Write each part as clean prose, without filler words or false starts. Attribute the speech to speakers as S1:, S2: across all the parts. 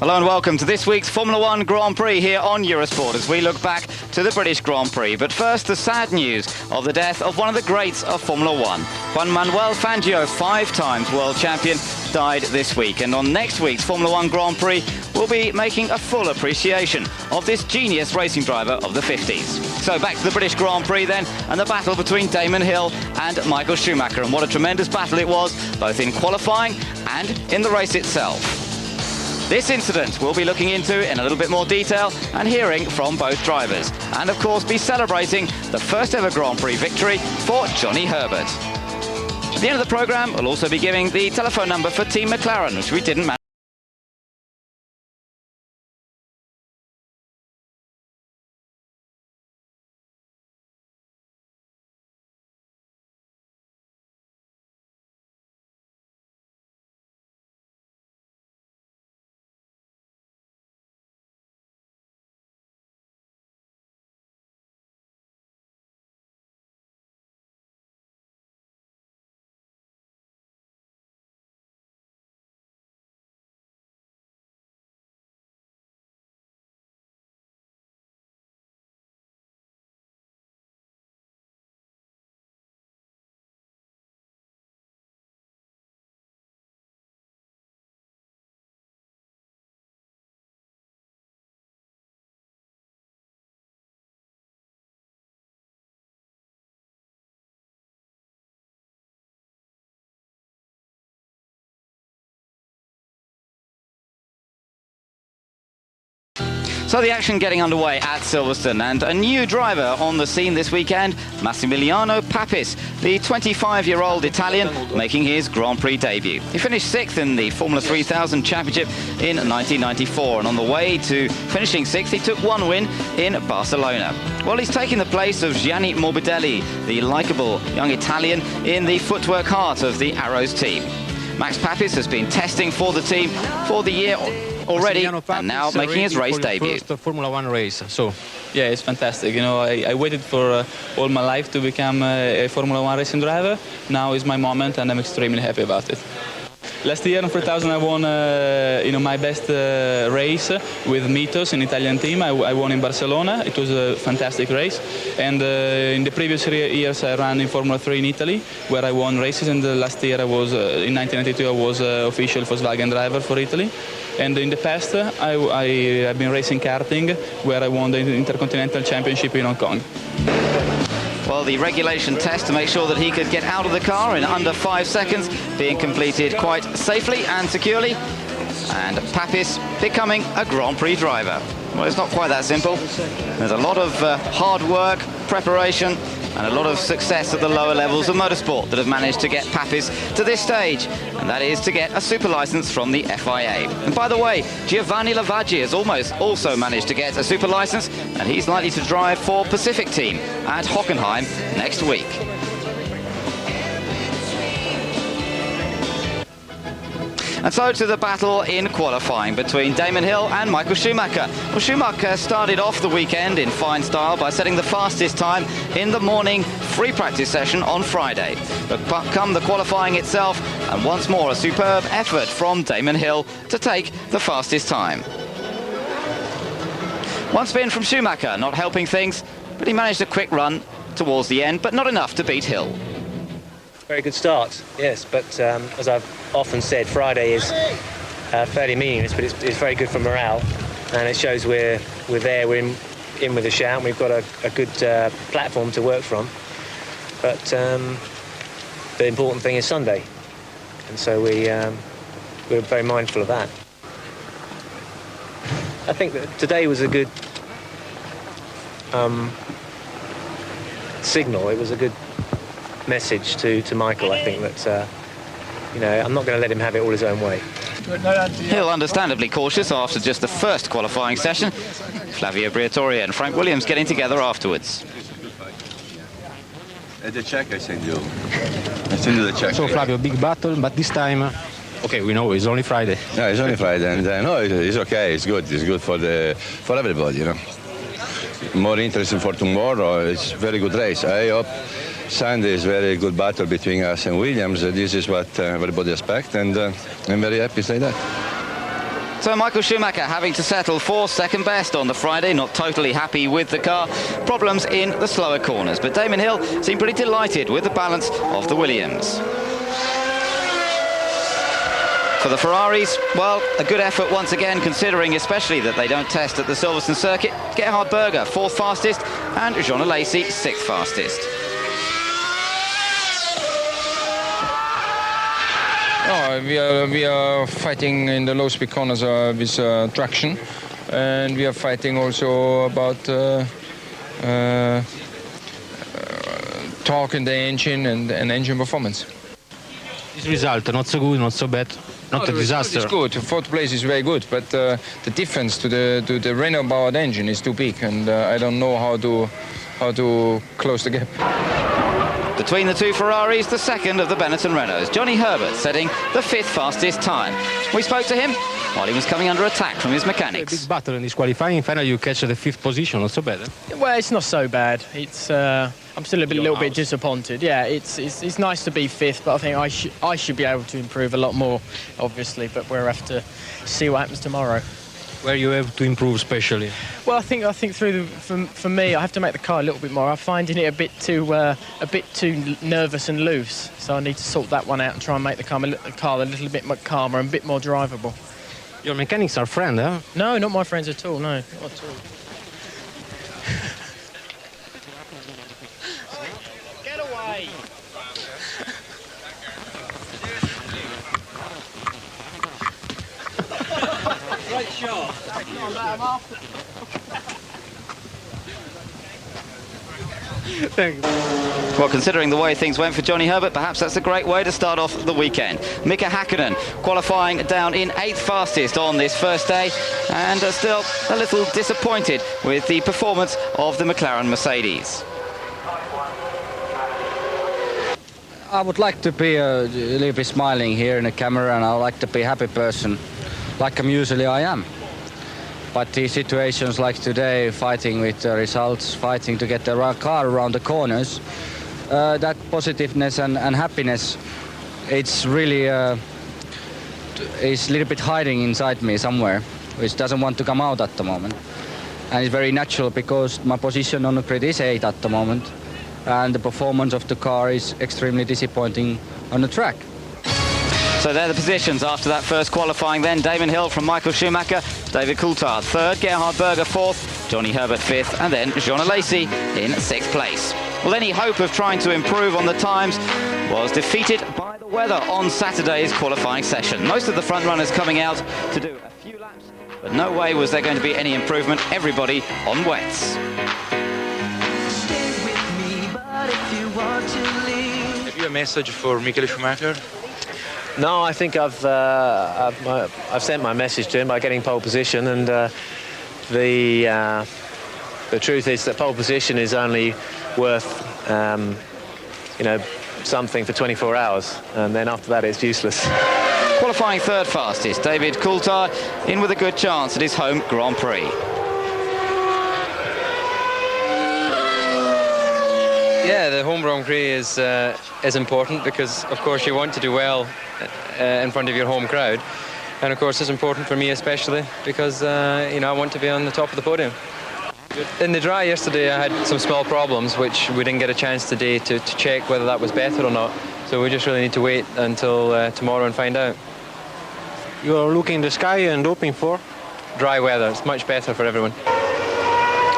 S1: Hello and welcome to this week's Formula One Grand Prix here on Eurosport as we look back to the British Grand Prix. But first, the sad news of the death of one of the greats of Formula One. Juan Manuel Fangio, 5 times world champion, died this week. And on next week's Formula One Grand Prix, we'll be making a full appreciation of this genius racing driver of the 50s. So back to the British Grand Prix then, and the battle between Damon Hill and Michael Schumacher. And what a tremendous battle it was, both in qualifying and in the race itself. This incident we'll be looking into in a little bit more detail and hearing from both drivers. And of course be celebrating the first ever Grand Prix victory for Johnny Herbert. At the end of the programme, we'll also be giving the telephone number for Team McLaren, which we didn't manage. So the action getting underway at Silverstone, and a new driver on the scene this weekend, Massimiliano Papis, the 25-year-old Italian making his Grand Prix debut. He finished 6th in the Formula 3000 Championship in 1994, and on the way to finishing 6th, he took 1 win in Barcelona. Well, he's taking the place of Gianni Morbidelli, the likeable young Italian in the footwork heart of the Arrows team. Max Papis has been testing for the team for the year already, and now making his race debut.
S2: First Formula One race, so yeah, it's fantastic. You know, I waited for all my life to become a Formula One racing driver. Now is my moment, and I'm extremely happy about it. Last year in 3000 I won my best race with Mitos, an Italian team. I won in Barcelona. It was a fantastic race. And in the previous years I ran in Formula 3 in Italy, where I won races. And last year I was, in 1992, I was official Volkswagen driver for Italy. And in the past I've been racing karting, where I won the Intercontinental Championship in Hong Kong.
S1: Well, the regulation test to make sure that he could get out of the car in under 5 seconds being completed quite safely and securely, and Papis becoming a Grand Prix driver. Well, it's not quite that simple. There's a lot of hard work, preparation, and a lot of success at the lower levels of motorsport that have managed to get Papis to this stage, and that is to get a super license from the FIA. And by the way, Giovanni Lavaggi has also managed to get a super license, and he's likely to drive for Pacific Team at Hockenheim next week. And so to the battle in qualifying between Damon Hill and Michael Schumacher. Well, Schumacher started off the weekend in fine style by setting the fastest time in the morning free practice session on Friday. But come the qualifying itself, and once more a superb effort from Damon Hill to take the fastest time. One spin from Schumacher, not helping things, but he managed a quick run towards the end, but not enough to beat Hill.
S3: Very good start, yes, but as I've often said, Friday is fairly meaningless, but it's very good for morale, and it shows we're there, we're in with a shout, and we've got a good platform to work from. But the important thing is Sunday, and so we're very mindful of that. I think that today was a good signal. It was a good message to Michael. I think that I'm not going to let him have it all his own way.
S1: Hill understandably cautious after just the first qualifying session. Flavio Briatore and Frank Williams getting together afterwards.
S4: The check I send you. I send you the check.
S2: So Flavio, big battle, but this time, okay, we know it's only Friday.
S4: Yeah, it's only Friday, and no, it's okay. It's good. It's good for everybody, you know. More interesting for tomorrow. It's a very good race. I hope Sunday is a very good battle between us and Williams. This is what everybody expects, and I'm very happy to say that.
S1: 'Well, he's not quite that simple. There's a lot of hard work, preparation, and a lot of success at the lower levels of motorsport that have managed to get Papis to this stage, and that is to get a super license from the FIA. And by the way, Giovanni Lavaggi has also managed to get a super license, and he's likely to drive for Pacific Team at Hockenheim next week.
S4: Well,
S1: So Michael Schumacher having to settle for second best on the Friday, not totally happy with the car. Problems in the slower corners, but Damon Hill seemed pretty delighted with the balance of the Williams. For the Ferraris, well, a good effort once again, considering especially that they don't test at the Silverstone circuit. Gerhard Berger, 4th fastest, and Jean Alesi, 6th fastest.
S5: Oh, we are fighting in the low speed corners with traction, and we are fighting also about torque in the engine and engine performance.
S6: This result, not so good, not so bad, not a disaster.
S5: It's good. 4th place is very good, but the difference to the Renault-powered engine is too big, and I don't know how to close the gap.
S1: Between the two Ferraris, the second of the Benetton Renaults, Johnny Herbert setting the 5th fastest time. We spoke to him while he was coming under attack from his mechanics.
S6: A big battle in this qualifying. Finally, you catch the 5th position, not so bad.
S7: Well, it's not so bad. It's I'm still a little bit disappointed. Yeah, it's nice to be 5th, but I think I should be able to improve a lot more, obviously. But we'll have to see what happens tomorrow.
S6: Where you have to improve, especially?
S7: Well, I think for me, I have to make the car a little bit more. I'm finding it a bit too nervous and loose. So I need to sort that one out and try and make the car a little bit more calmer and a bit more drivable.
S6: Your mechanics are friends, huh?
S7: No, not my friends at all. No, not at all. Get away! Great shot.
S1: Well, considering the way things went for Johnny Herbert, perhaps that's a great way to start off the weekend. Mika Häkkinen qualifying down in 8th fastest on this first day, and still a little disappointed with the performance of the McLaren Mercedes.
S8: I would like to be a little bit smiling here in the camera, and I would like to be a happy person, like I am. But these situations like today, fighting with the results, fighting to get the car around the corners, that positiveness and happiness, it's really is a little bit hiding inside me somewhere, which doesn't want to come out at the moment. And it's very natural because my position on the grid is 8 at the moment, and the performance of the car is extremely disappointing on the track.
S1: So they're the positions after that first qualifying then. Damon Hill from Michael Schumacher, David Coulthard 3rd, Gerhard Berger 4th, Johnny Herbert 5th, and then Jean Alesi in 6th place. Well, any hope of trying to improve on the times was defeated by the weather on Saturday's qualifying session. Most of the front runners coming out to do a few laps, but no way was there going to be any improvement. Everybody on wets.
S9: Have you a message for Michael Schumacher?
S3: No, I think I've sent my message to him by getting pole position, and the truth is that pole position is only worth something for 24 hours, and then after that it's useless.
S1: Qualifying 3rd fastest, David Coulthard in with a good chance at his home Grand Prix.
S10: Yeah, the home Grand Prix is important because, of course, you want to do well in front of your home crowd, and of course it's important for me especially because I want to be on the top of the podium. In the dry yesterday I had some small problems which we didn't get a chance today to check whether that was better or not, so we just really need to wait until tomorrow and find out.
S6: You are looking in the sky and hoping for?
S10: Dry weather, it's much better for everyone.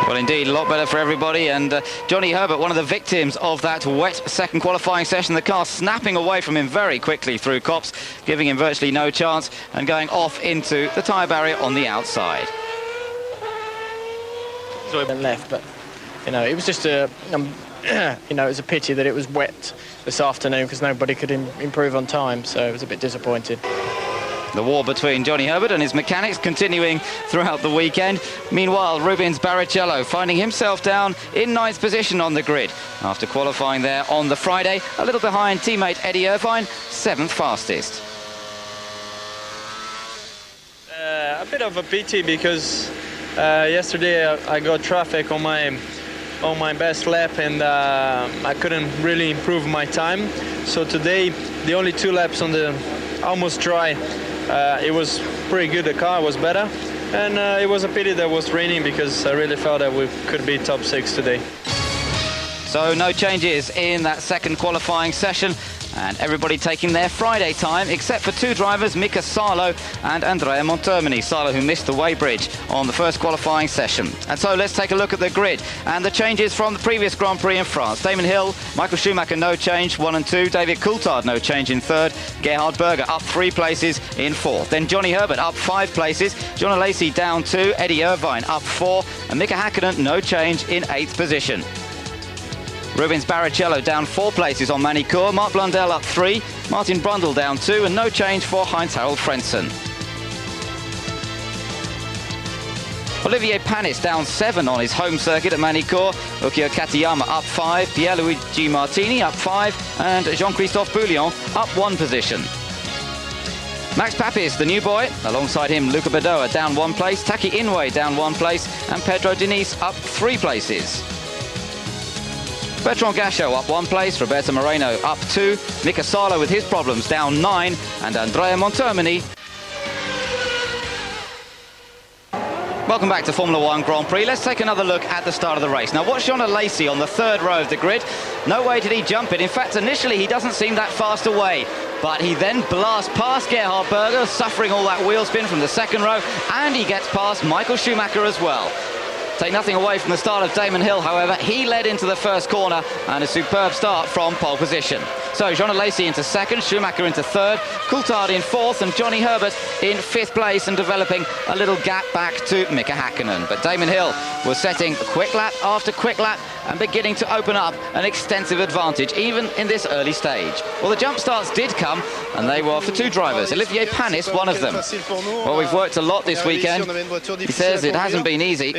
S1: Well, indeed, a lot better for everybody, and Johnny Herbert, one of the victims of that wet second qualifying session, the car snapping away from him very quickly through Copse, giving him virtually no chance, and going off into the tyre barrier on the outside.
S7: So it went left, but it was just it was a pity that it was wet this afternoon because nobody could improve on time, so it was a bit disappointed.
S1: The war between Johnny Herbert and his mechanics continuing throughout the weekend. Meanwhile, Rubens Barrichello finding himself down in 9th position on the grid after qualifying there on the Friday, a little behind teammate Eddie Irvine, 7th fastest.
S11: A bit of a pity because yesterday I got traffic on my best lap, and I couldn't really improve my time. So today the only 2 laps on the almost dry it was pretty good. The car was better, and it was a pity that it was raining because I really felt that we could be top 6 today.
S1: So no changes in that second qualifying session, and everybody taking their Friday time except for 2 drivers, Mika Salo and Andrea Montermini. Salo, who missed the weighbridge on the first qualifying session. And so let's take a look at the grid and the changes from the previous Grand Prix in France. Damon Hill, Michael Schumacher, no change, 1 and 2. David Coulthard, no change in 3rd. Gerhard Berger up 3 places in 4th. Then Johnny Herbert up 5 places. John Lacey down 2. Eddie Irvine up 4. And Mika Häkkinen, no change in 8th position. Rubens Barrichello down 4 places on Manicure. Mark Blundell up 3. Martin Brundle down 2. And no change for Heinz-Harald Frentzen. Olivier Panis down 7 on his home circuit at Manicure. Ukio Katayama up 5. Pierluigi Martini up 5. And Jean-Christophe Bouillon up 1 position. Max Papis, the new boy, alongside him Luca Badoa down 1 place. Taki Inoue down 1 place. And Pedro Diniz up 3 places. Bertrand Gachot up 1 place, Roberto Moreno up 2, Mika Salo with his problems down 9, and Andrea Montermini. Welcome back to Formula 1 Grand Prix. Let's take another look at the start of the race. Now watch Jean Lacey on the 3rd row of the grid. No way did he jump it. In fact, initially he doesn't seem that fast away, but he then blasts past Gerhard Berger, suffering all that wheel spin from the 2nd row, and he gets past Michael Schumacher as well. Take nothing away from the start of Damon Hill, however. He led into the first corner, and a superb start from pole position. So Jean Lacey into 2nd, Schumacher into 3rd, Coulthard in 4th, and Johnny Herbert in 5th place, and developing a little gap back to Mika Häkkinen. But Damon Hill was setting quick lap after quick lap and beginning to open up an extensive advantage, even in this early stage. Well, the jump starts did come, and they were for 2 drivers. Olivier Panis, one of them. Well, we've worked a lot this weekend. He says it hasn't been easy.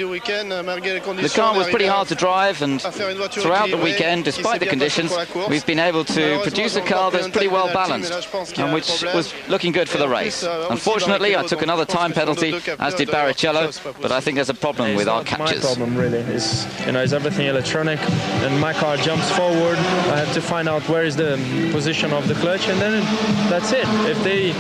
S1: The car was pretty hard to drive, and throughout the weekend, despite the conditions, we've been able to produce a car that's pretty well balanced, and which was looking good for the race. Unfortunately, I took another time penalty, as did Barrichello, but I think there's a problem with our captures.
S11: My problem really is, is everything electronic, and my car jumps forward. I have to find out where is the position of the clutch, and then that's it. If they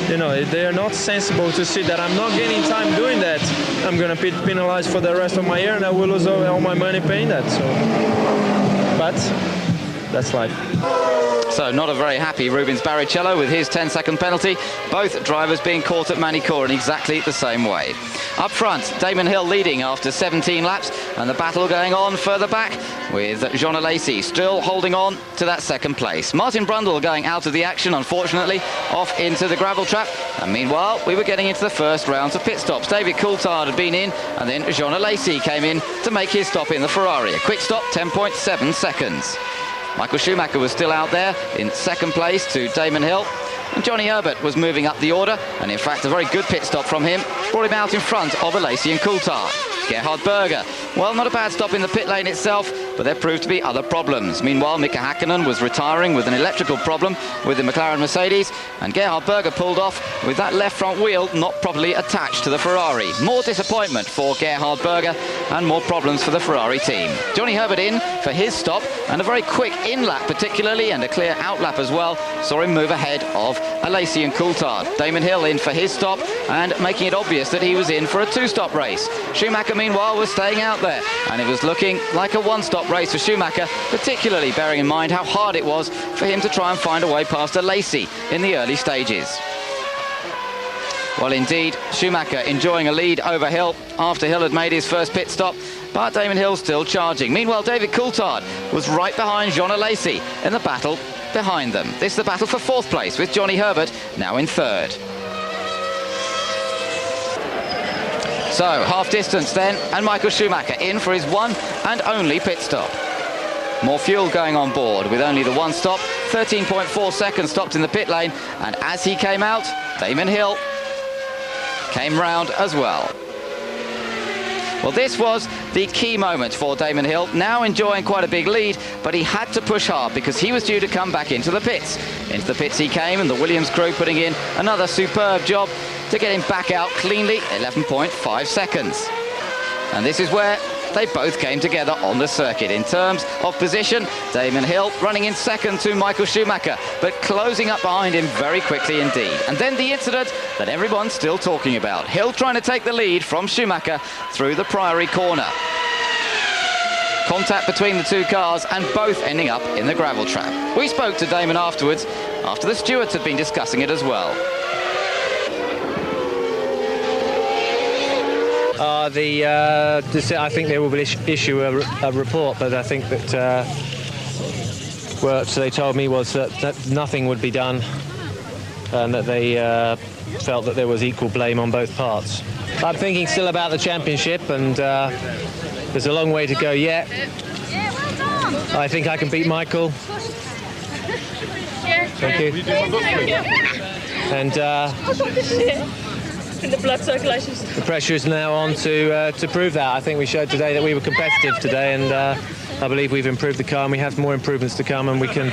S11: if they are not sensible to see that I'm not gaining time doing that, I'm going to be penalized for the rest of my year, and I will lose all my money paying that. So, but that's life.
S1: So not a very happy Rubens Barrichello with his 10-second penalty. Both drivers being caught at Manicure in exactly the same way. Up front, Damon Hill leading after 17 laps, and the battle going on further back with Jean Lacey still holding on to that 2nd place. Martin Brundle going out of the action, unfortunately, off into the gravel trap. And meanwhile, we were getting into the first rounds of pit stops. David Coulthard had been in, and then Jean Lacey came in to make his stop in the Ferrari. A quick stop, 10.7 seconds. Michael Schumacher was still out there in 2nd place to Damon Hill. And Johnny Herbert was moving up the order, and in fact a very good pit stop from him brought him out in front of Lacey and Coulthard. Gerhard Berger, well, not a bad stop in the pit lane itself, but there proved to be other problems. Meanwhile, Mika Häkkinen was retiring with an electrical problem with the McLaren Mercedes, and Gerhard Berger pulled off with that left front wheel not properly attached to the Ferrari. More disappointment for Gerhard Berger and more problems for the Ferrari team. Johnny Herbert in for his stop, and a very quick in-lap particularly, and a clear out-lap as well, saw him move ahead of Lacey and Coulthard. Damon Hill in for his stop, and making it obvious that he was in for a 2-stop race. Schumacher, meanwhile, was staying out there, and it was looking like a 1-stop race for Schumacher, particularly bearing in mind how hard it was for him to try and find a way past Lacey in the early stages. Well, indeed, Schumacher enjoying a lead over Hill after Hill had made his first pit stop, but Damon Hill still charging. Meanwhile, David Coulthard was right behind Jean Lacey in the battle behind them. This is the battle for 4th place, with Johnny Herbert now in 3rd. So, half distance then, and Michael Schumacher in for his 1 and only pit stop. More fuel going on board with only the 1 stop, 13.4 seconds stopped in the pit lane, and as he came out, Damon Hill came round as well. Well, this was the key moment for Damon Hill, now enjoying quite a big lead, but he had to push hard because he was due to come back into the pits. Into the pits he came, and the Williams crew putting in another superb job to get him back out cleanly, 11.5 seconds. And this is where they both came together on the circuit. In terms of position, Damon Hill running in second to Michael Schumacher, but closing up behind him very quickly indeed. And then the incident that everyone's still talking about. Hill trying to take the lead from Schumacher through the Priory corner. Contact between the two cars and both ending up in the gravel trap. We spoke to Damon afterwards, after the stewards had been discussing it as well.
S3: I think they will issue a report, but I think that what they told me was that nothing would be done and that they felt that there was equal blame on both parts. I'm thinking still about the championship, and there's a long way to go yet. I think I can beat Michael. Thank you. And the pressure is now on to prove that. I think we showed today that we were competitive today, and I believe we've improved the car, and we have more improvements to come, and we can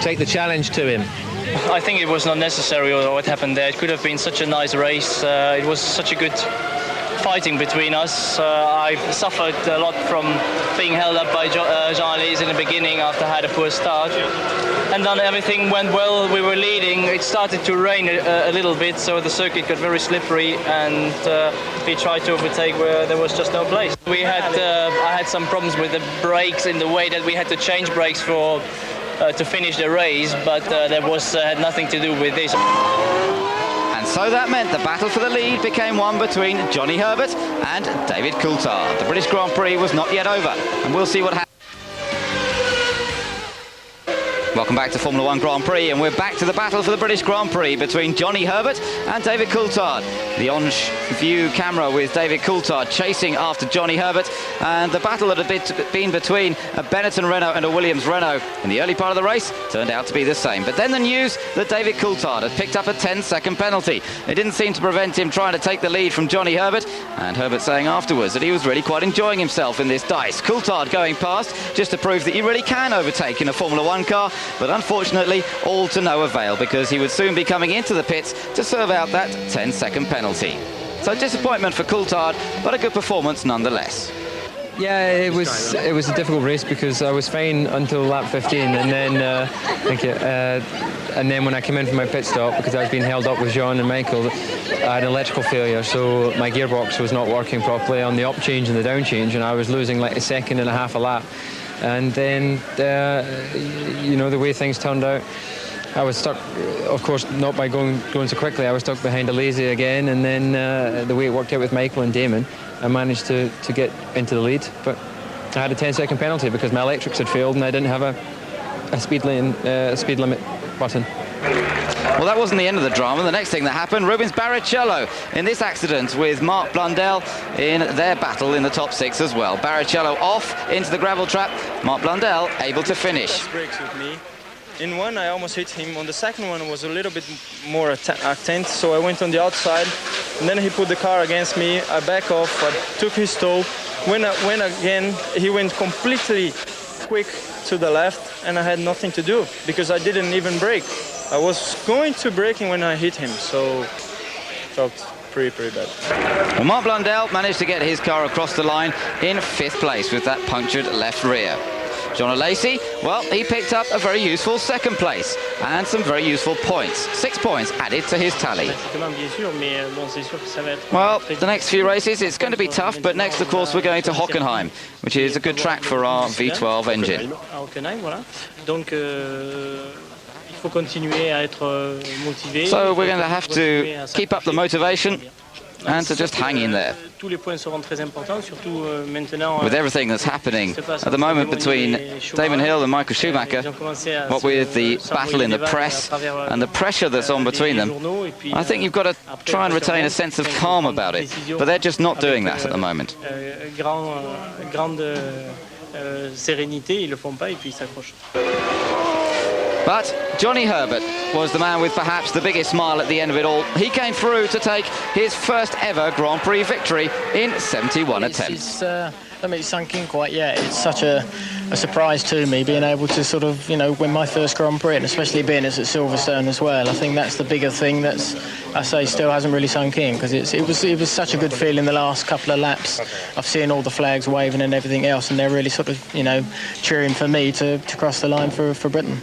S3: take the challenge to him.
S12: I think it was not necessary what happened there. It could have been such a nice race. It was such a good fighting between us. I suffered a lot from being held up by Jean-Elise in the beginning after I had a poor start. And then everything went well. We were leading. It started to rain a little bit, so the circuit got very slippery, and we tried to overtake where there was just no place. I had some problems with the brakes in the way that we had to change brakes to finish the race, but that had nothing to do with this.
S1: And so that meant the battle for the lead became one between Johnny Herbert and David Coulthard. The British Grand Prix was not yet over, and we'll see what happens. Welcome back to Formula 1 Grand Prix, and we're back to the battle for the British Grand Prix between Johnny Herbert and David Coulthard. The on-view camera with David Coulthard chasing after Johnny Herbert, and the battle that had been between a Benetton Renault and a Williams Renault in the early part of the race turned out to be the same. But then the news that David Coulthard had picked up a 10-second penalty. It didn't seem to prevent him trying to take the lead from Johnny Herbert, and Herbert saying afterwards that he was really quite enjoying himself in this dice. Coulthard going past just to prove that you really can overtake in a Formula 1 car, but unfortunately all to no avail, because he would soon be coming into the pits to serve out that 10-second penalty. So disappointment for Coulthard, but a good performance nonetheless.
S5: Yeah, it was a difficult race because I was fine until lap 15, and then thank you. And then when I came in for my pit stop, because I was being held up with Jean and Michael, I had an electrical failure, so my gearbox was not working properly on the up change and the down change, and I was losing like a second and a half a lap. And then, the way things turned out, I was stuck, of course, not by going so quickly. I was stuck behind a lazy again, and then the way it worked out with Michael and Damon, I managed to get into the lead. But I had a 10-second penalty because my electrics had failed and I didn't have a speed limit button.
S1: Well, that wasn't the end of the drama. The next thing that happened, Rubens Barrichello in this accident with Mark Blundell in their battle in the top six as well. Barrichello off into the gravel trap. Mark Blundell able to finish.
S11: Brakes with me. In one, I almost hit him. On the second one, was a little bit more attent, so I went on the outside. And then he put the car against me. I back off. I took his toe. When again, he went completely quick to the left, and I had nothing to do because I didn't even brake. I was going to braking when I hit him, so felt pretty bad.
S1: Well, Mark Blundell managed to get his car across the line in 5th place with that punctured left rear. John O'Lacey, well, he picked up a very useful 2nd place and some very useful points. 6 points added to his tally. Well, the next few races, it's going to be tough, but next, of course, we're going to Hockenheim, which is a good track for our V12 engine. So we're going to have to keep up the motivation and to just hang in there. With everything that's happening at the moment between Damon Hill and Michael Schumacher, what with the battle in the press and the pressure that's on between them, I think you've got to try and retain a sense of calm about it, but they're just not doing that at the moment. But Johnny Herbert was the man with perhaps the biggest smile at the end of it all. He came through to take his first ever Grand Prix victory in 71 attempts.
S7: I mean, it's sunk in quite yet. It's such a surprise to me being able to sort of, win my first Grand Prix, and especially being it's at Silverstone as well. I think that's the bigger thing that's, I say, still hasn't really sunk in, because it was such a good feeling the last couple of laps of seeing all the flags waving and everything else, and they're really sort of, cheering for me to cross the line for Britain.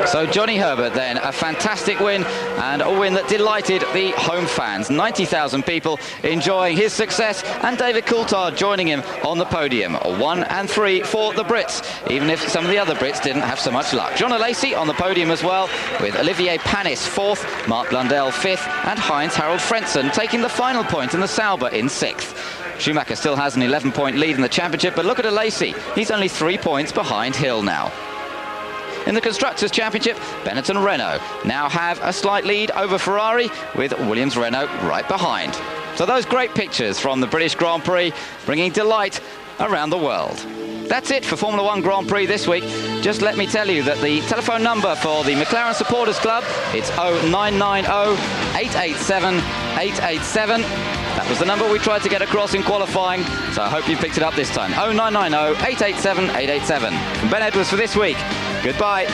S1: So Johnny Herbert then, a fantastic win, and a win that delighted the home fans. 90,000 people enjoying his success, and David Coulthard joining him on the podium. 1 and 3 for the Brits, even if some of the other Brits didn't have so much luck. John Lacey on the podium as well, with Olivier Panis 4th, Mark Blundell 5th, and Heinz-Harald Frentzen taking the final point in the Sauber in 6th. Schumacher still has an 11-point lead in the championship, but look at Lacey. He's only 3 points behind Hill now. In the Constructors' Championship, Benetton Renault now have a slight lead over Ferrari, with Williams Renault right behind. So those great pictures from the British Grand Prix, bringing delight around the world. That's it for Formula 1 Grand Prix this week. Just let me tell you that the telephone number for the McLaren Supporters Club, it's 0990 887 887. That was the number we tried to get across in qualifying, so I hope you picked it up this time. 0990 887 887. From Ben Edwards for this week. Goodbye.